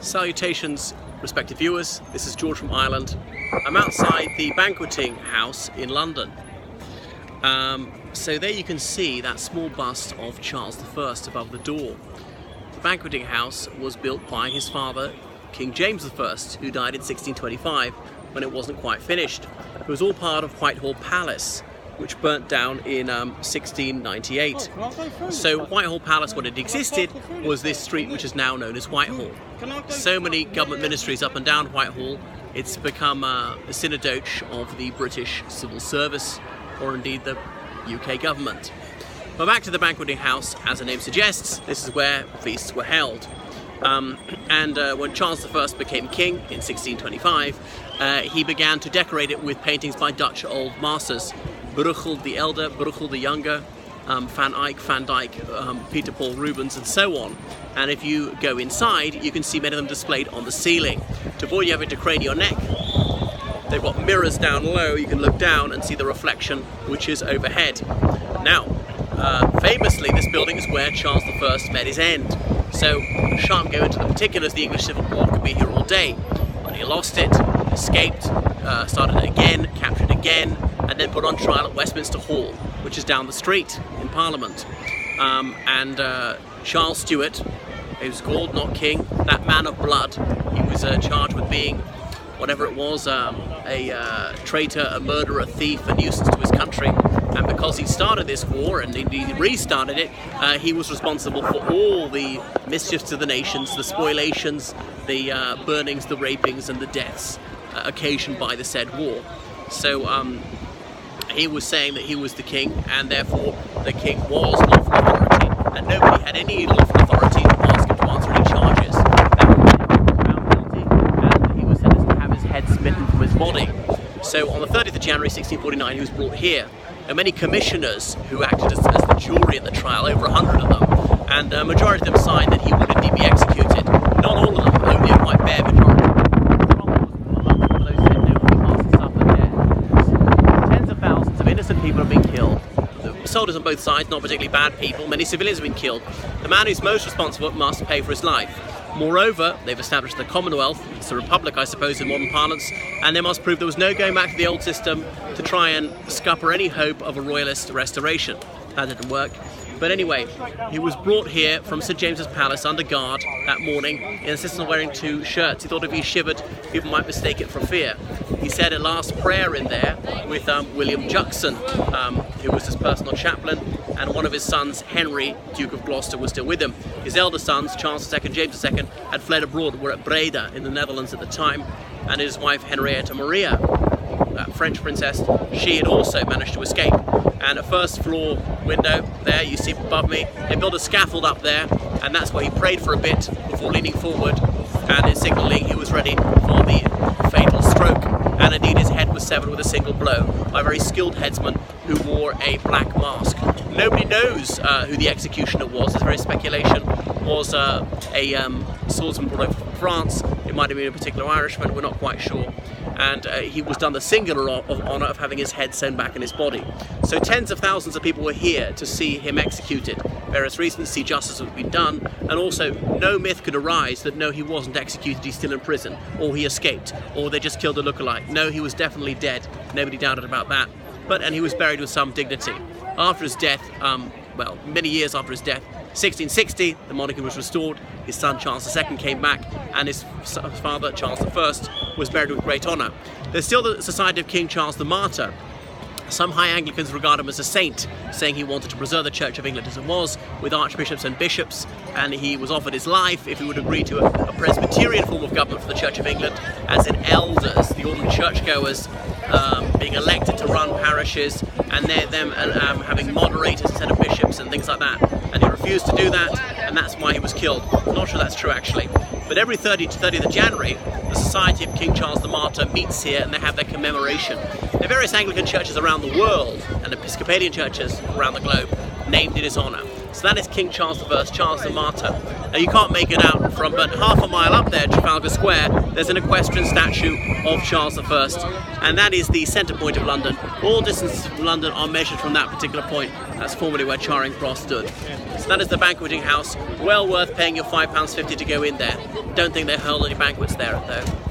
Salutations, respected viewers. This is George from Ireland. I'm outside the Banqueting house in London. So there you can see that small bust of Charles I above the door. The Banqueting house was built by his father, King James I, who died in 1625 when it wasn't quite finished. It was all part of Whitehall Palace, which burnt down in 1698. So Whitehall Palace, when it existed, was this street which is now known as Whitehall. So many government ministries up and down Whitehall, it's become a synodoche of the British civil service, or indeed the UK government. But back to the Banqueting House, as the name suggests, this is where feasts were held. When Charles I became king in 1625, he began to decorate it with paintings by Dutch old masters. Bruegel the Elder, Bruegel the Younger, Van Eyck, Van Dyck, Peter Paul Rubens, and so on. And if you go inside, you can see many of them displayed on the ceiling. To avoid you having to crane your neck, they've got mirrors down low. You can look down and see the reflection which is overhead. Now, famously, this building is where Charles I met his end. So, I shan't go into the particulars. The English Civil War could be here all day. But he lost it, escaped, started it again, captured again, and then put on trial at Westminster Hall, which is down the street in Parliament. Charles Stuart, he was called, not king, that man of blood. He was charged with being, whatever it was, a traitor, a murderer, a thief, a nuisance to his country. And because he started this war, and indeed restarted it, he was responsible for all the mischiefs to the nations, the spoliations, the burnings, the rapings, and the deaths occasioned by the said war. So he was saying that he was the king, and therefore the king was lawful authority, and nobody had any lawful authority to ask him to answer any charges. Found guilty, and he was sentenced to have his head smitten from his body. So on the 30th of January 1649, he was brought here. There were many commissioners who acted as the jury at the trial, over 100 of them, and a majority of them signed that he would indeed be executed. Not all of them, only a quite bare majority. Innocent people have been killed. The soldiers on both sides, not particularly bad people. Many civilians have been killed. The man who's most responsible must pay for his life. Moreover, they've established the Commonwealth, it's a republic I suppose in modern parlance, and they must prove there was no going back to the old system to try and scupper any hope of a royalist restoration. That didn't work. But anyway, he was brought here from St James's Palace under guard that morning. He insisted on wearing 2 shirts. He thought if he shivered, people might mistake it for fear. He said a last prayer in there with William Juxon, who was his personal chaplain, and one of his sons, Henry, Duke of Gloucester, was still with him. His elder sons, Charles II and James II, had fled abroad, were at Breda in the Netherlands at the time, and his wife, Henrietta Maria, that French princess, she had also managed to escape. And a first floor window there, you see above me, they built a scaffold up there, and that's where he prayed for a bit before leaning forward, and in signalling he was ready for the fatal stroke. And indeed his head was severed with a single blow by a very skilled headsman who wore a black mask. Nobody knows who the executioner was. There's very speculation. Was a swordsman brought over from France. It might have been a particular Irishman, we're not quite sure. And he was done the singular honour of having his head sewn back in his body. So tens of thousands of people were here to see him executed. Various reasons, see justice had been done, and also no myth could arise that no, he wasn't executed, he's still in prison, or he escaped, or they just killed a lookalike. No, he was definitely dead. Nobody doubted about that. And he was buried with some dignity. After his death, many years after his death, 1660, the monarchy was restored, his son Charles II came back, and his father Charles I was buried with great honour. There's still the Society of King Charles the Martyr. Some high Anglicans regard him as a saint, saying he wanted to preserve the Church of England as it was, with archbishops and bishops, and he was offered his life if he would agree to a Presbyterian form of government for the Church of England, as in elders, the ordinary churchgoers, being elected to run parishes, and them having moderators instead of bishops and things like that. And he refused to do that, and that's why he was killed. I'm not sure that's true actually. But every 30th of January, the Society of King Charles the Martyr meets here and they have their commemoration. There are various Anglican churches around the world and Episcopalian churches around the globe named in his honour. So that is King Charles I, Charles the Martyr. Now you can't make it out from, but half a mile up there, Trafalgar Square, there's an equestrian statue of Charles I, and that is the centre point of London. All distances from London are measured from that particular point. That's formerly where Charing Cross stood. So that is the Banqueting House. Well worth paying your £5.50 to go in there. Don't think they hold any banquets there though.